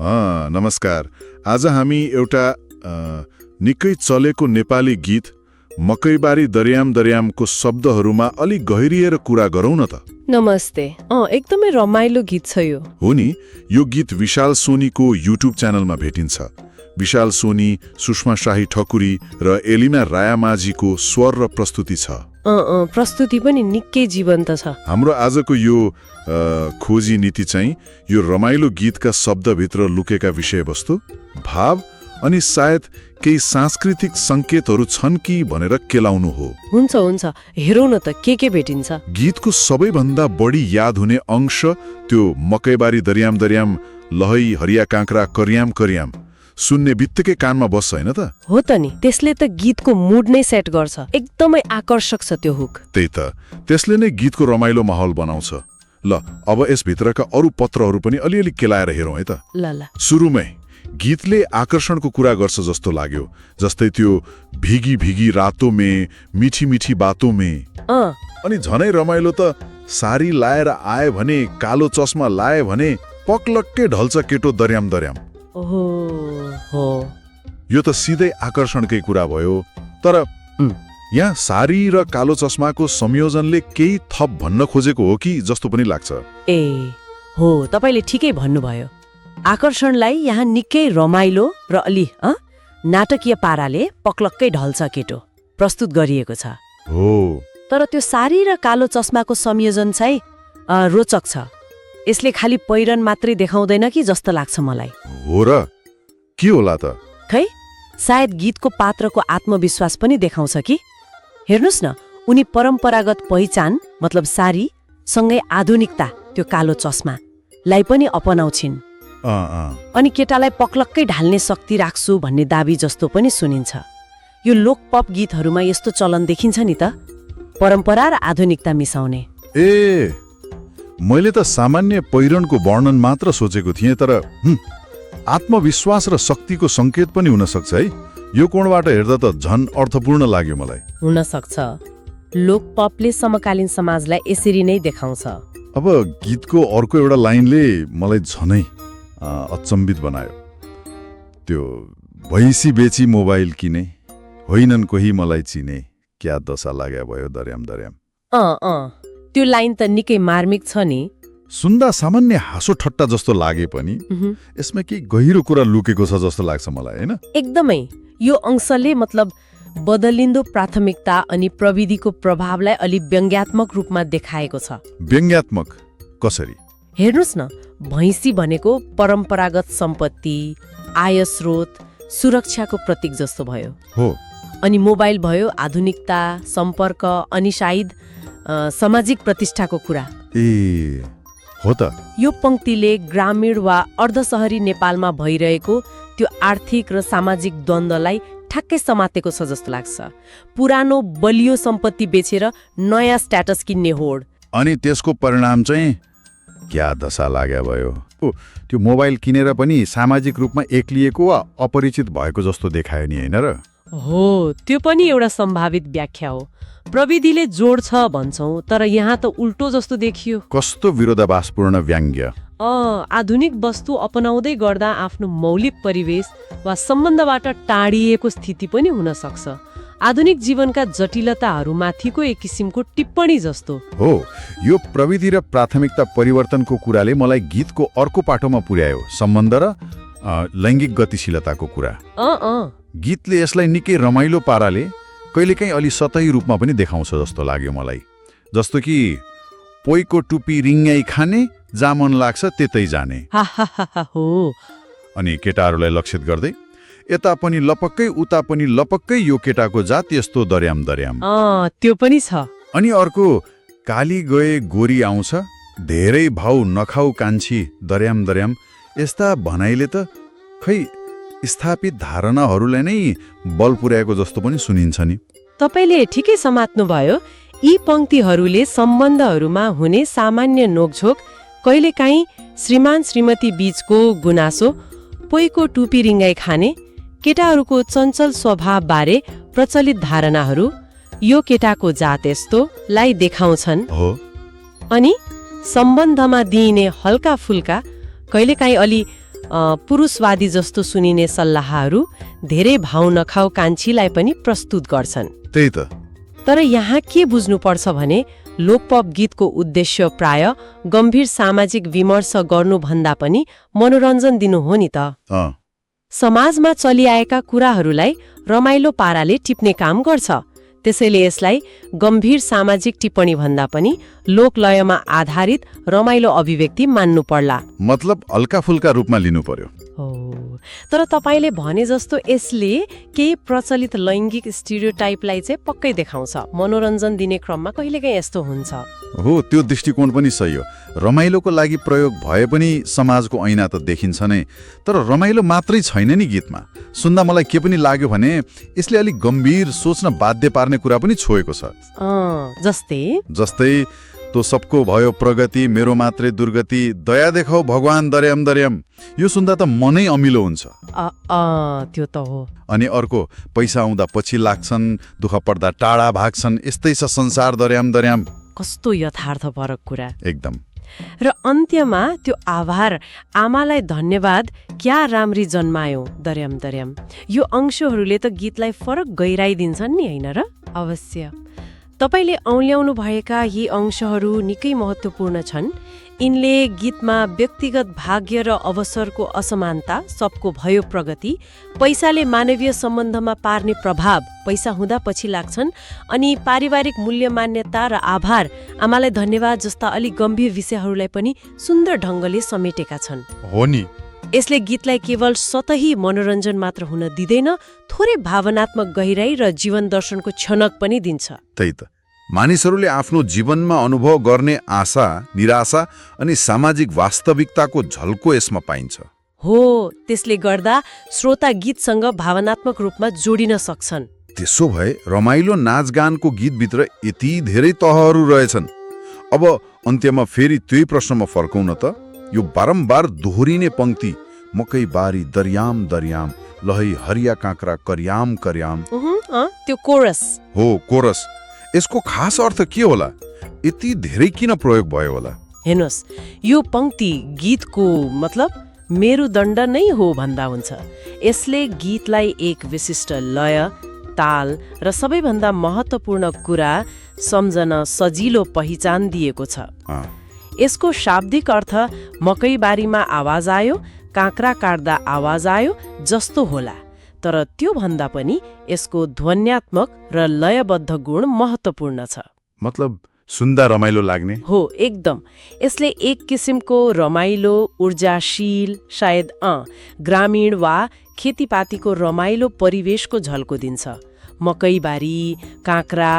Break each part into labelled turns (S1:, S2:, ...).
S1: नमस्कार। आज हामी एउटा निकै चलेको नेपाली गीत मकैबारी दर्याम दर्यामको शब्दहरूमा अलिक गहिरिएर कुरा गरौँ न त।
S2: नमस्ते। एकदमै रमाइलो गीत छ यो।
S1: हो नि, यो गीत विशाल सोनीको युट्युब च्यानलमा भेटिन्छ। विशाल सोनी, सुषमा शाही ठकुरी र एलिना रायामाझीको स्वर र प्रस्तुति छ।
S2: प्रस्तुति पनि निकै जीवन्त छ। हाम्रो
S1: आजको यो खोजी नीति चाहिँ यो रमाइलो गीतका शब्दभित्र लुकेका विषयवस्तु, भाव अनि सायद केही सांस्कृतिक संकेतहरू छन् कि भनेर केलाउनु हो।
S2: हुन्छ हेरौँ न त के भेटिन्छ।
S1: गीतको सबैभन्दा बढी याद हुने अंश त्यो मकैबारी दर्याम दर्याम लहै हरिया काँक्रा करियाम करियाम सुन्ने बित्तिकै कानमा बस्छ, होइन त?
S2: हो त नि, त्यसले त गीतको मुड नै सेट गर्छ। एकदमै आकर्षक छ त्यो हुक।
S1: त्यही त, त्यसले नै गीतको रमाइलो माहौल बनाउँछ। ल, अब यसभित्रका अरू पत्रहरू पनि अलिअलि केलाएर हेरौँ है त।
S2: ल।
S1: सुरुमै गीतले आकर्षणको कुरा गर्छ जस्तो लाग्यो। जस्तै त्यो भिगी भिगी रातो में मिठी मिठी बातों में। अनि झनै रमाइलो त सारी लाएर आए भने, कालो चस्मा लाए भने पक्लक्कै ढल्छ केटो दर्याम दर्याम।
S2: हो,
S1: यो त सिधै आकर्षणकै कुरा भयो। तर यहाँ सारी र कालो चस्माको संयोजनले केही थप भन्न खोजेको हो कि जस्तो पनि लाग्छ।
S2: हो, तपाईले ठिकै भन्नुभयो। आकर्षणलाई यहाँ निकै रमाइलो र अलि नाटकीय पाराले पक्लक्कै ढल्छ केटो प्रस्तुत गरिएको छ।
S1: हो,
S2: तर त्यो सारी र कालो चस्माको संयोजन चाहिँ रोचक छ। यसले खालि पहिरन मात्रै देखाउँदैन कि जस्तो लाग्छ मलाई।
S1: हो र के होला त?
S2: खै, सायद गीतको पात्रको आत्मविश्वास पनि देखाउँछ कि। हेर्नुस् न, उनी परम्परागत पहिचान मतलब सारी सँगै आधुनिकता त्यो कालो चस्मालाई पनि अपनाउँछिन्। अनि केटालाई पक्लक्कै ढाल्ने शक्ति राख्छु भन्ने दाबी जस्तो पनि सुनिन्छ। यो लोक पप गीतहरूमा यस्तो चलन देखिन्छ नि त, परम्परा र आधुनिकता मिसाउने।
S1: मैले त सामान्य पहिरनको वर्णन मात्र सोचेको थिएँ, तर आत्मविश्वास र शक्तिको संकेत पनि हुन सक्छ है। यो कोणबाट हेर्दा त झन् अर्थपूर्ण लाग्यो मलाई।
S2: हुन सक्छ। लोक पपले समकालीन समाजलाई यसरी नै देखाउँछ।
S1: अब गीतको अर्को एउटा लाइनले मलाई झनै अचम्बित बनायो। त्यो भैँसी बेची मोबाइल किने, होइनन् कोही मलाई चिने, क्या दशा लाग्या भयो दर्याम दर्याम।
S2: त्यो लाइन त निकै मार्मिक छ नि।
S1: सुन्दा सामान्य हाँसो ठट्टा जस्तो लागे पनि यसमा केही गहिरो कुरा लुकेको छ जस्तो लाग्छ मलाई, होइन?
S2: एकदमै। यो अंशले मतलब बदलिन्दो प्राथमिकता अनि प्रविधिको प्रभावलाई अलि व्यङ्ग्यात्मक रूपमा देखाएको छ।
S1: व्यङ्ग्यात्मक कसरी?
S2: हेर्नुस् न, भैँसी भनेको परम्परागत सम्पत्ति, आय स्रोत, सुरक्षाको प्रतीक जस्तो भयो।
S1: हो।
S2: अनि मोबाइल भयो आधुनिकता, सम्पर्क अनि सायद सामाजिक प्रतिष्ठाको कुरा।
S1: हो त।
S2: यो पंक्तिले ग्रामीण वा अर्धशहरी नेपालमा भइरहेको त्यो आर्थिक र सामाजिक द्वन्द्वलाई ठ्याक्कै समातेको छ जस्तो लाग्छ। पुरानो बलियो सम्पत्ति बेचेर नयाँ स्ट्याटस किन्ने होड।
S1: अनि त्यसको परिणाम चाहिँ क्या दशा लाग्या भयो। त्यो मोबाइल किनेर पनि सामाजिक रूपमा एक्लिएको वा अपरिचित भएको जस्तो देखायो नि, होइन र?
S2: हो, त्यो पनि एउटा सम्भावित व्याख्या हो। प्रविधिले जोड्छ भन्छौं, तर यहाँ त उल्टो जस्तो देखियो।
S1: कस्तो विरोधाभासपूर्ण व्यङ्ग्य।
S2: आधुनिक वस्तु अपनाउँदै गर्दा आफ्नो मौलिक परिवेश वा सम्बन्धबाट टाढिएको स्थिति पनि हुन सक्छ। आधुनिक जीवनका जटिलताहरूमाथिको एक किसिमको टिप्पणी जस्तो
S1: हो। यो प्रविधि र प्राथमिकता परिवर्तनको कुराले मलाई गीतको अर्को पाटोमा पुर्यायो, सम्बन्ध र लैङ्गिक गतिशीलताको कुरा। गीतले यसलाई निकै रमाइलो पाराले कहिलेकाहीँ अलि सतही रूपमा पनि देखाउँछ जस्तो लाग्यो मलाई। जस्तो कि पोइको टुपी रिङ्गाई खाने, जा मन लाग्छ त्यतै जाने।
S2: हो।
S1: अनि केटाहरूलाई लक्षित गर्दै, यता पनि लपक्कै उता पनि लपक्कै यो केटाको जात यस्तो दर्याम दर्याम।
S2: त्यो पनि छ।
S1: अनि अर्को, काली गए गोरी आउँछ, धेरै भाउ नखाउ कान्छी दर्याम दर्याम। यस्ता भनाइले त खै स्थापित धारणाहरूलाई नै बल पुर्याएको जस्तो पनि सुनिन्छ नि।
S2: तपाईले ठिकै समात्नु भयो। यी पंक्तिहरूले सम्बन्धहरूमा हुने सामान्य नोकझोक, कहिलेकाहीँ श्रीमान श्रीमती बीचको गुनासो, पोइको टुपी रिङ्गाई खाने, केटाहरूको चञ्चल स्वभाव बारे प्रचलित धारणाहरू, यो केटाको जात यस्तोलाई देखाउँछन्। अनि सम्बन्धमा दिइने हल्का फुल्का, कहिलेकाहीँ अलि पुरुषवादी जस्तो सुनिने सल्लाहहरू धेरै भाउ नखाउ कान्छीलाई पनि प्रस्तुत गर्छन्।
S1: त्यही त।
S2: तर यहाँ के बुझ्नुपर्छ भने लोकपप गीतको उद्देश्य प्राय गम्भीर सामाजिक विमर्श गर्नुभन्दा पनि मनोरञ्जन दिनु हो नि त। समाजमा चलिआएका कुराहरूलाई रमाइलो पाराले टिप्ने काम गर्छ। त्यसैले यसलाई गम्भीर सामाजिक टिप्पणी भन्दा पनि लोकलयमा आधारित रमाइलो अभिव्यक्ति मान्नु पर्ला।
S1: मतलब हल्काफुल्का रूपमा लिनु पर्यो।
S2: तर तपाईँले भने जस्तो यसले केही प्रचलित लैङ्गिक स्टिरियोटाइपलाई चाहिँ पक्कै देखाउँछ। मनोरञ्जन दिने क्रममा कहिलेकाहीँ यस्तो हुन्छ।
S1: हो, त्यो दृष्टिकोण पनि सही हो। रमाइलोको लागि प्रयोग भए पनि समाजको ऐना त देखिन्छ नै। तर रमाइलो मात्रै छैन नि गीतमा। सुन्दा मलाई के पनि लाग्यो भने यसले अलिक गम्भीर सोच्न बाध्य पार्ने कुरा पनि छोएको छ। जस्तै तो सबको भयो प्रगति, मेरो मात्रै दुर्गति, दया देखाऊ भगवान दर्याम दर्याम। यो सुन्दा त मनै अमिलो हुन्छ।
S2: त्यो त हो।
S1: अनि अर्को, पैसा आउँदा पछि लाग्छन्, दुःख पर्दा टाढा भाग्छन्, यस्तै छ संसार दर्याम दर्याम।
S2: कस्तो यथार्थपरक कुरा।
S1: एकदम।
S2: र अन्त्यमा त्यो आभार, आमालाई धन्यवाद, क्या राम्री जन्मायो दर्याम दर्याम। यो अंशहरूले त गीतलाई फरक गहिराइदिन्छन् नि, होइन र? अवश्य। तपाईले औल्याउनु भएका यी अंशहरू निकै महत्त्वपूर्ण छन्। यिनले गीतमा व्यक्तिगत भाग्य र अवसरको असमानता, सबको भयो प्रगति, पैसाले मानवीय सम्बन्धमा पार्ने प्रभाव, पैसा हुँदा पछि लाग्छन्, अनि पारिवारिक मूल्य मान्यता र आभार, आमालाई धन्यवाद जस्ता अलिक गम्भीर विषयहरूलाई पनि सुन्दर ढङ्गले समेटेका छन्।
S1: हो नि।
S2: यसले गीतलाई केवल सतही मनोरञ्जन मात्र हुन दिँदैन, थोरै भावनात्मक गहिराई र जीवन दर्शनको छनक पनि दिन्छ।
S3: त्यही त। मानिसहरूले आफ्नो जीवनमा अनुभव गर्ने आशा, निराशा अनि सामाजिक वास्तविकताको झल्को यसमा पाइन्छ।
S2: हो, त्यसले गर्दा श्रोता गीतसँग भावनात्मक रूपमा जोडिन सक्छन्।
S3: त्यसो भए रमाइलो नाचगानको गीतभित्र यति धेरै तहहरू रहेछन्। अब अन्त्यमा फेरि त्यही प्रश्नमा फर्कौँ न त। यो बारम्बार दोहोरिने पंक्ति, मकै बारी दर्याम दर्याम, लहै हरिया काँक्रा कर्याम कर्याम,
S2: त्यो कोरस
S3: हो। कोरस, यसको खास अर्थ के होला? यति धेरै किन प्रयोग भयो होला?
S2: हेर्नुहोस्, यो पंक्ति गीतको मतलब मेरुदण्ड नै हो भन्दा हुन्छ। यसले गीतलाई एक विशिष्ट लय, ताल र सबैभन्दा महत्त्वपूर्ण कुरा सम्झन सजिलो पहिचान दिएको छ। यसको शाब्दिक अर्थ मकैबारीमा आवाज आयो, काँक्रा काट्दा आवाज आयो जस्तो होला। तर त्यो भन्दा पनि यसको ध्वन्यात्मक र लयबद्ध गुण महत्त्वपूर्ण छ।
S1: मतलब सुन्दा रमाइलो लाग्ने।
S2: हो, एकदम। यसले एक किसिमको रमाइलो, ऊर्जाशील, सायद ग्रामीण वा खेतीपातीको रमाइलो परिवेशको झल्को दिन्छ। मकैबारी, काँक्रा,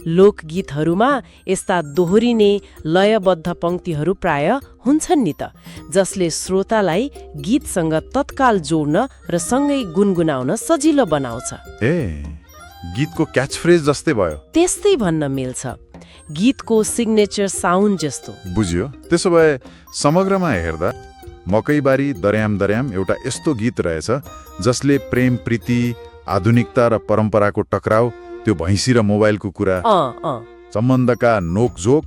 S2: लोकगीतहरूमा यस्ता दोहोरिने लयबद्ध पंक्तिहरू प्राय हुन्छन् नि त, जसले श्रोतालाई गीतसँग तत्काल जोड्न र सँगै गुनगुनाउन सजिलो बनाउँछ।
S1: गीतको क्याच फ्रेज जस्तै भयो।
S2: त्यस्तै भन्न मिल्छ, गीतको सिग्नेचर साउन्ड जस्तो।
S1: बुझ्यो। त्यसो भए समग्रमा हेर्दा मकैबारी दर्याम दर्याम एउटा यस्तो गीत रहेछ जसले प्रेम, प्रीति, आधुनिकता र परम्पराको टकराव, त्यो भैँसी र मोबाइलको कुरा, सम्बन्धका नोकझोक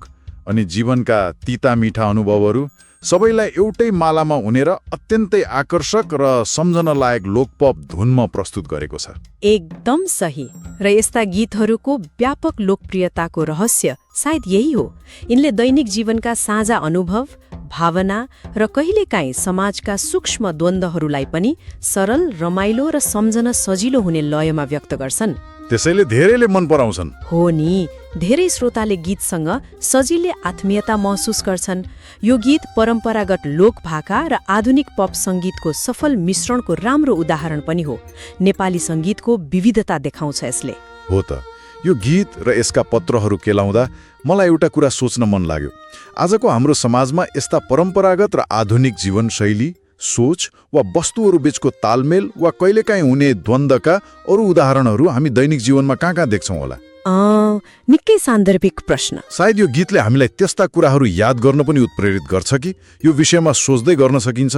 S1: अनि जीवनका तीता मीठा अनुभवहरू सबैलाई एउटै मालामा हुनेर अत्यन्तै आकर्षक र सम्झन लायक लोकपप धुनमा प्रस्तुत गरेको छ।
S2: एकदम सही। र यस्ता गीतहरूको व्यापक लोकप्रियताको रहस्य सायद यही हो। यिनले दैनिक जीवनका साझा अनुभव, भावना र कहिलेकाहीँ समाजका सूक्ष्म द्वन्द्वहरूलाई पनि सरल, रमाइलो र सम्झन सजिलो हुने लयमा व्यक्त गर्छन्।
S1: त्यसैले धेरैले मन पराउँछन्।
S2: हो नि, धेरै श्रोताले गीतसँग सजिलै आत्मीयता महसुस गर्छन्। यो गीत परम्परागत लोकभाका र आधुनिक पप सङ्गीतको सफल मिश्रणको राम्रो उदाहरण पनि हो। नेपाली सङ्गीतको विविधता देखाउँछ यसले।
S1: हो त। यो गीत र यसका पत्रहरू केलाउँदा मलाई एउटा कुरा सोच्न मन लाग्यो। आजको हाम्रो समाजमा यस्ता परम्परागत र आधुनिक जीवनशैली, सोच वा वस्तुहरू बीचको तालमेल वा कहिलेकाहीँ हुने द्वन्द्वका अरू उदाहरणहरू हामी दैनिक जीवनमा कहाँ देख्छौँ होला?
S2: निकै सान्दर्भिक प्रश्न।
S1: सायद यो गीतले हामीलाई त्यस्ता कुराहरू याद गर्न पनि उत्प्रेरित गर्छ कि यो विषयमा सोच्दै गर्न सकिन्छ।